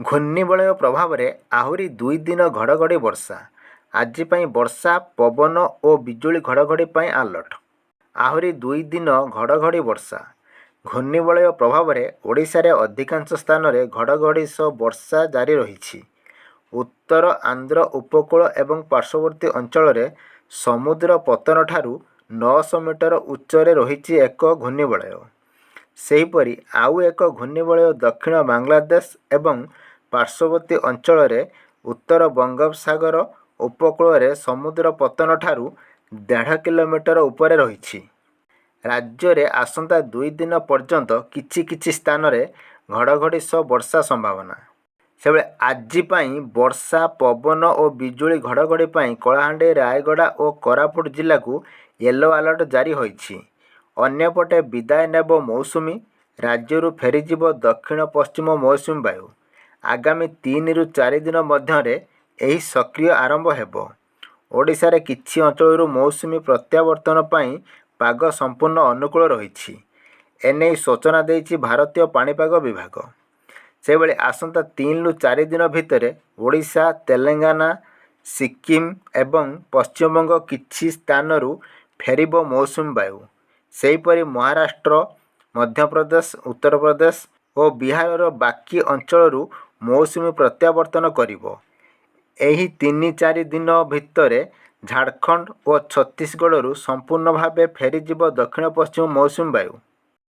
ଘୂର୍ଣ୍ଣିବଳୟ ପ୍ରଭାବରେ ଆହୁରି 2 ଦିନ ଘଡ଼ଘଡ଼ି ବର୍ଷା। ଆଜି ପାଇଁ ବର୍ଷା, ପବନ ଓ ବିଜୁଳି ଘଡ଼ଘଡ଼ି ପାଇଁ ଆଲର୍ଟ। ଆହୁରି 2 ଦିନ ଘଡ଼ଘଡ଼ି ବର୍ଷା। ଘୂର୍ଣ୍ଣିବଳୟ ପ୍ରଭାବରେ ଓଡ଼ିଶାରେ ଅଧିକାଂଶ ସ୍ଥାନରେ ଘଡ଼ଘଡ଼ି ସହ ବର୍ଷା ଜାରି ରହିଛି। ଉତ୍ତର ଆନ୍ଧ୍ର ଉପକୂଳ ଏବଂ ପାର୍ଶ୍ୱବର୍ତ୍ତୀ ଅଞ୍ଚଳରେ ସମୁଦ୍ର ପତନଠାରୁ 900 ମିଟର ଉଚ୍ଚରେ ରହିଛି ଏକ ଘୂର୍ଣ୍ଣିବଳୟ। ସେହିପରି ଆଉ ଏକ ଘୂର୍ଣ୍ଣିବଳୟ ଦକ୍ଷିଣ ବାଂଲାଦେଶ ଏବଂ ପାର୍ଶ୍ୱବର୍ତ୍ତୀ ଅଞ୍ଚଳରେ ଉତ୍ତର ବଙ୍ଗୋପସାଗର ଉପକୂଳରେ ସମୁଦ୍ର ପତନଠାରୁ 1.5 କିଲୋମିଟର ଉପରେ ରହିଛି। ରାଜ୍ୟରେ ଆସନ୍ତା 2 ଦିନ ପର୍ଯ୍ୟନ୍ତ କିଛି କିଛି ସ୍ଥାନରେ ଘଡ଼ଘଡ଼ି ସହ ବର୍ଷା ସମ୍ଭାବନା। ସେବେଳେ ଆଜି ପାଇଁ ବର୍ଷା, ପବନ ଓ ବିଜୁଳି ଘଡ଼ଘଡ଼ି ପାଇଁ କଳାହାଣ୍ଡି, ରାୟଗଡ଼ା ଓ କୋରାପୁଟ ଜିଲ୍ଲାକୁ ୟେଲୋ ଆଲର୍ଟ ଜାରି ହୋଇଛି। ଅନ୍ୟପଟେ ବିଦାୟ ନେବ ମୌସୁମୀ। ରାଜ୍ୟରୁ ଫେରିଯିବ ଦକ୍ଷିଣ ପଶ୍ଚିମ ମୌସୁମୀ ବାୟୁ। ଆଗାମୀ 3 ରୁ 4 ଦିନ ମଧ୍ୟରେ ଏହି ସକ୍ରିୟ ଆରମ୍ଭ ହେବ। ଓଡ଼ିଶାରେ କିଛି ଅଞ୍ଚଳରୁ ମୌସୁମୀ ପ୍ରତ୍ୟାବର୍ତ୍ତନ ପାଇଁ ପାଗ ସମ୍ପୂର୍ଣ୍ଣ ଅନୁକୂଳ ରହିଛି। ଏନେଇ ସୂଚନା ଦେଇଛି ଭାରତୀୟ ପାଣିପାଗ ବିଭାଗ। ସେହିଭଳି ଆସନ୍ତା 3 ରୁ 4 ଦିନ ଭିତରେ ଓଡ଼ିଶା, ତେଲେଙ୍ଗାନା, ସିକିମ୍ ଏବଂ ପଶ୍ଚିମବଙ୍ଗ କିଛି ସ୍ଥାନରୁ ଫେରିବ ମୌସୁମୀ ବାୟୁ। ସେହିପରି ମହାରାଷ୍ଟ୍ର, ମଧ୍ୟପ୍ରଦେଶ, ଉତ୍ତରପ୍ରଦେଶ ଓ ବିହାରର ବାକି ଅଞ୍ଚଳରୁ ମୌସୁମୀ ପ୍ରତ୍ୟାବର୍ତ୍ତନ କରିବ। ଏହି 3-4 ଦିନ ଭିତରେ ଝାଡ଼ଖଣ୍ଡ ଓ ଛତିଶଗଡ଼ରୁ ସମ୍ପୂର୍ଣ୍ଣ ଭାବେ ଫେରିଯିବ ଦକ୍ଷିଣ ପଶ୍ଚିମ ମୌସୁମୀ ବାୟୁ।